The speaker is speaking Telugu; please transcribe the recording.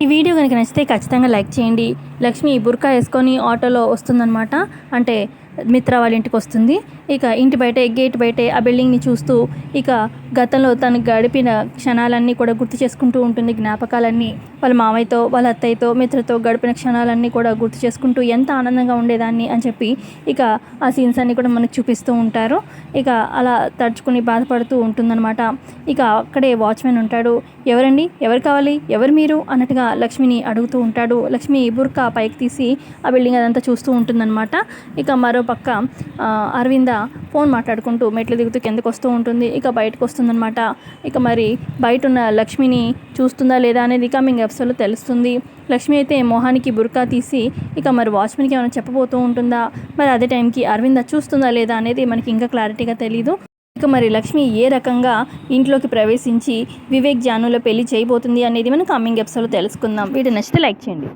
ఈ వీడియో కనుక నచ్చితే ఖచ్చితంగా లైక్ చేయండి. లక్ష్మి బుర్కా వేసుకొని ఆటోలో వస్తుందన్నమాట. అంటే మిత్ర వాళ్ళ ఇంటికి వస్తుంది. ఇక ఇంటి బయటే గేట్ బయటే ఆ బిల్డింగ్ని చూస్తూ ఇక గతంలో తను గడిపిన క్షణాలన్నీ కూడా గుర్తు చేసుకుంటూ ఉంటుంది. జ్ఞాపకాలన్నీ వాళ్ళ మామయ్యతో వాళ్ళ అత్తయ్యతో మిత్రతో గడిపిన క్షణాలన్నీ కూడా గుర్తు చేసుకుంటూ ఎంత ఆనందంగా ఉండేదాన్ని అని చెప్పి ఇక ఆ సీన్స్ అన్నీ కూడా మనకు చూపిస్తూ ఉంటారు. ఇక అలా తడుచుకుని బాధపడుతూ ఉంటుందన్నమాట. ఇక అక్కడే వాచ్మెన్ ఉంటాడు. ఎవరండి, ఎవరు కావాలి, ఎవరు మీరు అన్నట్టుగా లక్ష్మిని అడుగుతూ ఉంటాడు. లక్ష్మి బుర్కా పైకి తీసి ఆ బిల్డింగ్ అదంతా చూస్తూ ఉంటుందన్నమాట. ఇక మరో పక్క అరవింద ఫోన్ మాట్లాడుకుంటూ మెట్లు దిగుతూ కిందకు వస్తూ ఉంటుంది. ఇక బయటకు వస్తుందన్నమాట. ఇక మరి బయట ఉన్న లక్ష్మిని చూస్తుందా లేదా అనేది కమింగ్ ఎపిసోడ్లో తెలుస్తుంది. లక్ష్మి అయితే మొహానికి బుర్కా తీసి ఇక మరి వాచ్మెన్కి ఏమైనా చెప్పబోతూ ఉంటుందా, మరి అదే టైంకి అరవింద చూస్తుందా లేదా అనేది మనకి ఇంకా క్లారిటీగా తెలీదు. ఇక మరి లక్ష్మి ఏ రకంగా ఇంట్లోకి ప్రవేశించి వివేక్ జానుల పెళ్లి చేయబోతుంది అనేది మనం కమింగ్ ఎపిసోడ్లో తెలుసుకుందాం. వీడియో నచ్చితే లైక్ చేయండి.